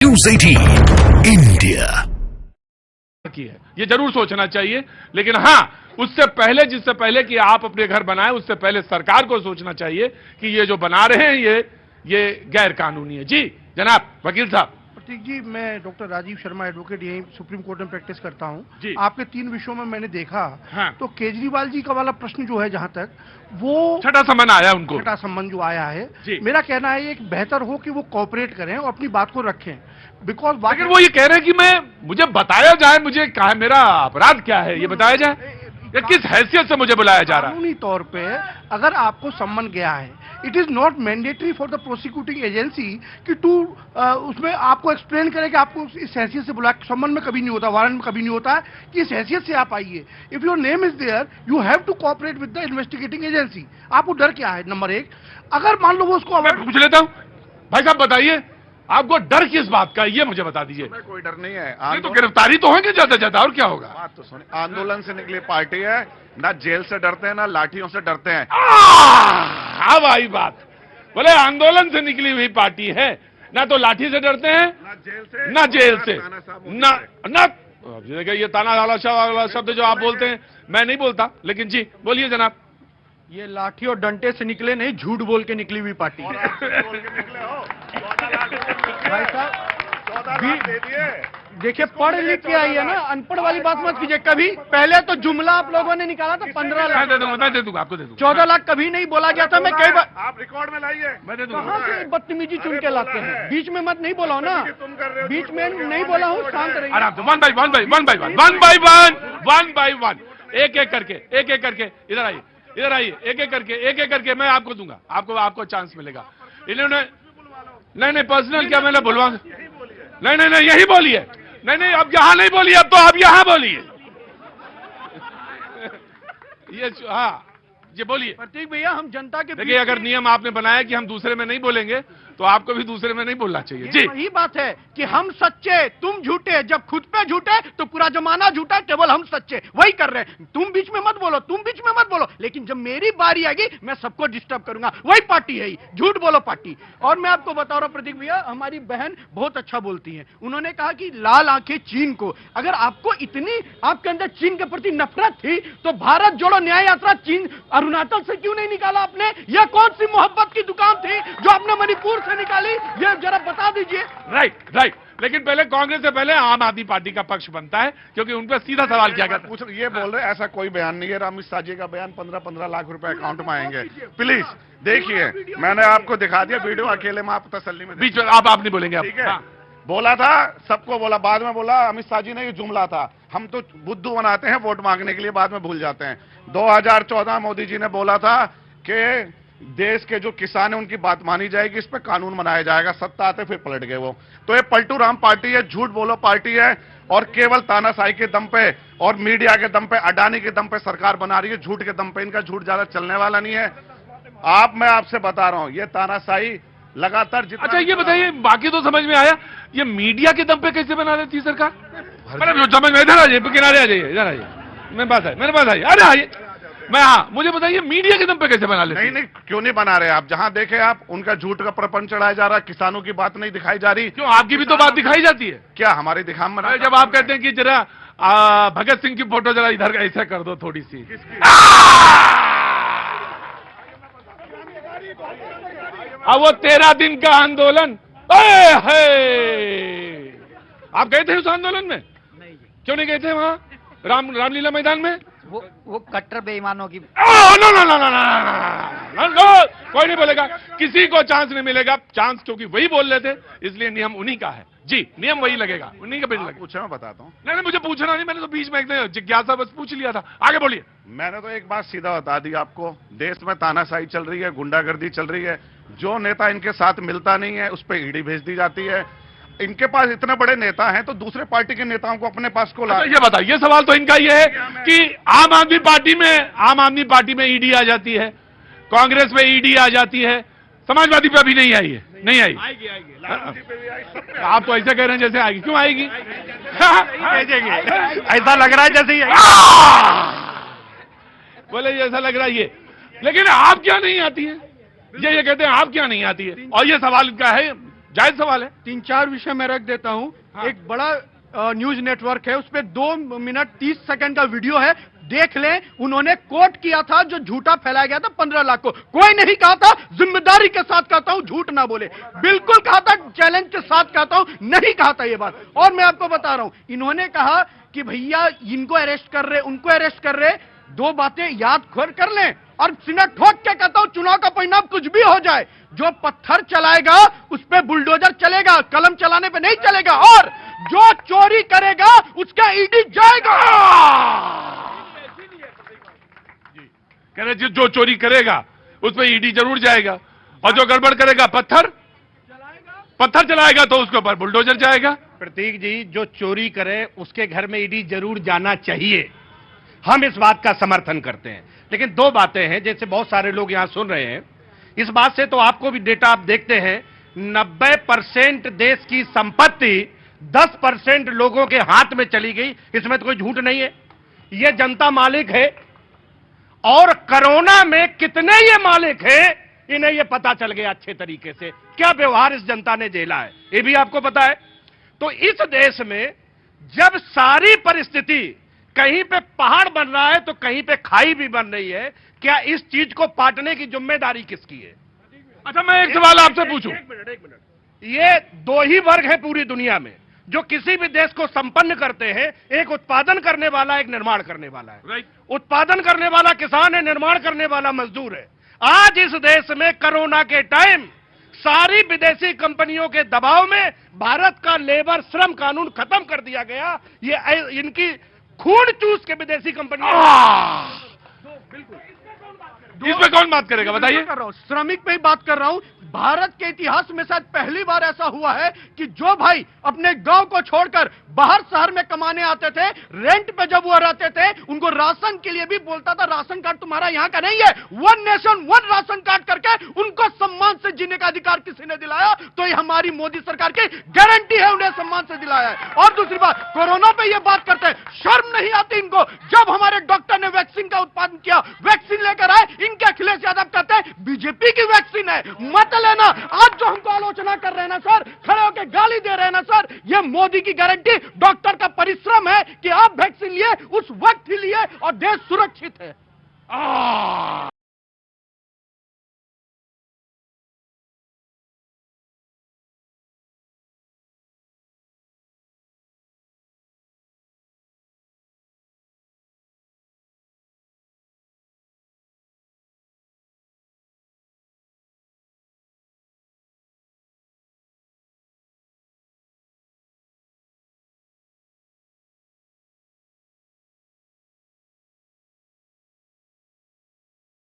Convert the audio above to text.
News 18 India की है, ये जरूर सोचना चाहिए। लेकिन हां, उससे पहले, जिससे पहले कि आप अपने घर बनाएं, उससे पहले सरकार को सोचना चाहिए कि ये जो बना रहे हैं ये गैर कानूनी है। जी जनाब वकील साहब। प्रतीक जी, मैं डॉक्टर राजीव शर्मा एडवोकेट यहीं सुप्रीम कोर्ट में प्रैक्टिस करता जी। हूं। आपके 3 विषयों में मैंने देखा, हाँ। तो केजरीवाल जी का वाला प्रश्न जो है, जहां तक वो छठा सम्मान आया उनको, छठा संबंध जो आया है, जी। मेरा कहना है एक बेहतर हो कि वो कोऑपरेट करें और अपनी बात को रखें, बिकॉज लेकिन वो ये कह रहे हैं कि मुझे बताया जाए, मुझे कहा मेरा अपराध क्या है ये बताया जाए, या किस हैसियत से मुझे बुलाया जा रहा है। कानूनी तौर पे अगर आपको सम्मन गया है, it is not mandatory for the prosecuting agency कि उसमें आपको एक्सप्लेन करें कि आपको इस हैसियत से बुला। सम्मन में कभी नहीं होता, वारंट में कभी नहीं होता है कि इस हैसियत से आप आइए। If your name is there, you have to cooperate with the investigating agency. आपको डर क्या है? नंबर 1, अगर मान लो वो उसको मैं पूछ लेता हूं, भाई साहब बताइए, आपको डर किस बात का है ये मुझे बता दीजिए। हमें कोई डर नहीं है। नहीं तो गिरफ्तारी तो होगी ज्यादा से ज्यादा, और क्या होगा। बात तो सुनिए, आंदोलन से निकली पार्टी है, ना जेल से डरते हैं ना लाठियों से डरते हैं। अब आई बात, बोले आंदोलन से निकली हुई पार्टी है, ना तो लाठी से डरते हैं ना जेल से ना देखिए, ये ताना वाला शब्द जो आप बोलते हैं मैं नहीं बोलता, लेकिन जी बोलिए जनाब। ये लाठी और डंडे से निकले नहीं, झूठ बोल के निकली हुई पार्टी है। भाई साहब देखिए, पढ़ लिख के आई है ना, अनपढ़ वाली बात मत कीजिए। कभी पहले तो जुमला आप लोगों ने निकाला था 15 लाख, मैं दे दूंगा आपको, दे दूंगा। 14 लाख कभी नहीं बोला गया था। मैं कई बार, आप रिकॉर्ड में लाइए, मैं दे दूंगा। कहाँ से बदतमीजी चुन के लाते हैं? बीच में मत नहीं बोला हो ना, बीच में नहीं बोला हूँ, शांत रहिए। आराम से, वन बाई वन, एक एक करके इधर आइए, एक एक करके मैं आपको दूंगा, आपको चांस मिलेगा। इन्होंने नहीं पर्सनल क्या मैंने बुलवा, नहीं यही बोलिए, नहीं अब यहां नहीं बोलिए, अब तो आप यहां बोलिए। ये हाँ ये बोलिए। प्रतीक भैया, हम जनता के देखिए, अगर नियम आपने बनाया कि हम दूसरे में नहीं बोलेंगे, तो आपको भी दूसरे में नहीं बोलना चाहिए। जी वही बात है कि हम सच्चे तुम झूठे, जब खुद पे झूठे तो पूरा जमाना झूठा, केवल हम सच्चे। वही कर रहे हैं, तुम बीच में मत बोलो, लेकिन जब मेरी बारी आएगी मैं सबको डिस्टर्ब करूंगा। वही पार्टी है, झूठ बोलो पार्टी। और मैं आपको बता रहा हूं प्रतीक भैया, हमारी बहन बहुत अच्छा बोलती है। उन्होंने कहा कि लाल आंखें चीन को, अगर आपको इतनी आपके अंदर चीन के प्रति नफरत थी तो भारत जोड़ो न्याय यात्रा चीन अरुणाचल से क्यों नहीं निकाला आपने? यह कौन सी मोहब्बत की दुकान थी जो आपने मणिपुर से निकाली? ये जरा बता दीजिए। राइट, लेकिन पहले कांग्रेस से पहले आम आदमी पार्टी का पक्ष बनता है, क्योंकि उन पर सीधा सवाल किया गया। पूछ ये बोल रहे, ऐसा कोई बयान नहीं है। अमित शाह जी का बयान 15-15 लाख रुपए अकाउंट में आएंगे। प्लीज देखिए, मैंने आपको दिखा दिया वीडियो, अकेले में आप तसल्ली में बीच में आप नहीं बोलेंगे अब। ठीक है। बोला था, सबको बोला, बाद में बोला अमित शाह जी ने, ये जुमला था। हम तो बुद्धू बनाते हैं वोट मांगने के लिए, बाद में भूल जाते हैं। 2014 मोदी जी ने बोला था कि देश के जो किसान है उनकी बात मानी जाएगी, इस पे कानून बनाया जाएगा। सत्ता आते फिर पलट गए वो। तो ये पलटू राम पार्टी है, झूठ बोलो पार्टी है, और केवल तानाशाही के दम पे और मीडिया के दम पे, अडानी के दम पे सरकार बना रही है। झूठ के दम पे, इनका झूठ ज्यादा चलने वाला नहीं है। मैं आपसे बता रहा हूं, ये तानाशाही लगातार जितना। अच्छा ये बताइए, बाकी तो समझ में आया, ये मीडिया के दम पे कैसे बना देती है सरकार? समझ में, इधर आ जाइए, किनारे आ जाइए, इधर आइए, मेरे पास आइए, अरे आइए। मुझे बताइए, मीडिया के दम पे कैसे बना लेते? नहीं, क्यों नहीं बना रहे आप? जहां देखे आप, उनका झूठ का प्रपंच चढ़ाया जा रहा है, किसानों की बात नहीं दिखाई जा रही। क्यों, आपकी भी तो बात दिखाई जाती है क्या हमारी दिखाम में? जब आप कहते हैं कि जरा भगत सिंह की फोटो जरा इधर ऐसा कर दो थोड़ी सी। अब वो 13 दिन का आंदोलन, आप गए थे उस आंदोलन में? नहीं जी, क्यों नहीं गए थे वहां रामलीला मैदान में? वो कट्टर बेईमानों की। नो, कोई नहीं बोलेगा, किसी को चांस नहीं मिलेगा। चांस क्योंकि वही बोल रहे थे, इसलिए नियम उन्हीं का है। जी, नियम वही लगेगा, उन्हीं का बिल लगेगा। पूछे, मैं बताता हूँ। नहीं मुझे पूछना नहीं, मैंने तो बीच में एक जिज्ञासा बस पूछ लिया था। आगे बोलिए। मैंने तो एक बात सीधा बता दी आपको, देश में तानाशाही चल रही है, गुंडागर्दी चल रही है। जो नेता इनके साथ मिलता नहीं है, उस पर ईडी भेज दी जाती है। इनके पास इतने बड़े नेता हैं, तो दूसरे पार्टी के नेताओं को अपने पास को ला। अच्छा, ये बताइए, सवाल तो इनका ये है कि आम आदमी पार्टी में ईडी आ जाती है, कांग्रेस में ईडी आ जाती है, समाजवादी पे अभी नहीं आई है। नहीं आई, आप तो ऐसे कह रहे हैं जैसे आएगी। क्यों आएगी? ऐसा लग रहा है जैसे ही बोले जैसा लग रहा है ये, लेकिन आप क्या नहीं आती है? ये कहते हैं आप क्या नहीं आती है, और ये सवाल इनका है जायज सवाल है। 3-4 विषय मैं रख देता हूं। हाँ। एक बड़ा न्यूज नेटवर्क है, उसपे 2 मिनट 30 सेकंड का वीडियो है, देख लें। उन्होंने कोट किया था जो झूठा फैलाया गया था 15 लाख को। कोई नहीं कहा था, जिम्मेदारी के साथ कहता हूं, झूठ ना बोले। बिल्कुल कहा था, चैलेंज के साथ कहता हूं, नहीं कहा था ये बात। और मैं आपको बता रहा हूं, इन्होंने कहा कि भैया इनको अरेस्ट कर रहे, उनको अरेस्ट कर रहे। 2 बातें याद कर लें और सीना ठोक के कहता हूं, चुनाव का परिणाम कुछ भी हो जाए, जो पत्थर चलाएगा उस पे बुलडोजर चलेगा, कलम चलाने पे नहीं चलेगा। और जो चोरी करेगा उसका ईडी जाएगा। कह रहे जो चोरी करेगा उस पर ईडी जरूर जाएगा, और जो गड़बड़ करेगा पत्थर चलाएगा तो उसके ऊपर बुलडोजर जाएगा। प्रतीक जी, जो चोरी करे उसके घर में ईडी जरूर जाना चाहिए, हम इस बात का समर्थन करते हैं। लेकिन 2 बातें हैं, जैसे बहुत सारे लोग यहां सुन रहे हैं, इस बात से तो आपको भी डेटा आप देखते हैं, 90% देश की संपत्ति 10% लोगों के हाथ में चली गई, इसमें तो कोई झूठ नहीं है। यह जनता मालिक है, और कोरोना में कितने ये मालिक हैं इन्हें यह पता चल गया अच्छे तरीके से, क्या व्यवहार इस जनता ने झेला है ये भी आपको पता है। तो इस देश में जब सारी परिस्थिति, कहीं पे पहाड़ बन रहा है तो कहीं पे खाई भी बन रही है, क्या इस चीज को पाटने की जिम्मेदारी किसकी है? अच्छा, मैं एक सवाल आपसे पूछूं। एक मिनट। ये 2 ही वर्ग है पूरी दुनिया में जो किसी भी देश को संपन्न करते हैं, एक उत्पादन करने वाला, एक निर्माण करने वाला है। राइट। उत्पादन करने वाला किसान है, निर्माण करने वाला मजदूर है। आज इस देश में कोरोना के टाइम सारी विदेशी कंपनियों के दबाव में भारत का लेबर श्रम कानून खत्म कर दिया गया। ये इनकी खून चूस के विदेशी कंपनियां, इसमें कौन बात करेगा बताइए। कर रहा हूं, श्रमिक पे ही बात कर रहा हूं। भारत के इतिहास में शायद पहली बार ऐसा हुआ है कि जो भाई अपने गांव को छोड़कर बाहर शहर में कमाने आते थे, रेंट पे जब वो रहते थे, उनको राशन के लिए भी बोलता था राशन कार्ड तुम्हारा यहां का नहीं है, 1 नेशन 1 राशन कार्ड करके उनको सम्मान से जीने का अधिकार किसी ने दिलाया, तो ये हमारी मोदी सरकार की गारंटी है, उन्हें सम्मान से दिलाया है। और दूसरी बात, कोरोना पे ये बात करते हैं, शर्म नहीं आती इनको। जब हमारे डॉक्टर ने वैक्सीन का उत्पादन किया, वैक्सीन लेकर आए, इनके अखिलेश यादव कहते हैं बीजेपी की वैक्सीन है, मत लेना। आज जो हमको आलोचना कर रहे हैं ना सर, खड़े होकर गाली दे रहे हैं ना सर, ये मोदी की गारंटी, डॉक्टर का परिश्रम है कि आप वैक्सीन लिए, उस वक्त ही लिए और देश सुरक्षित है।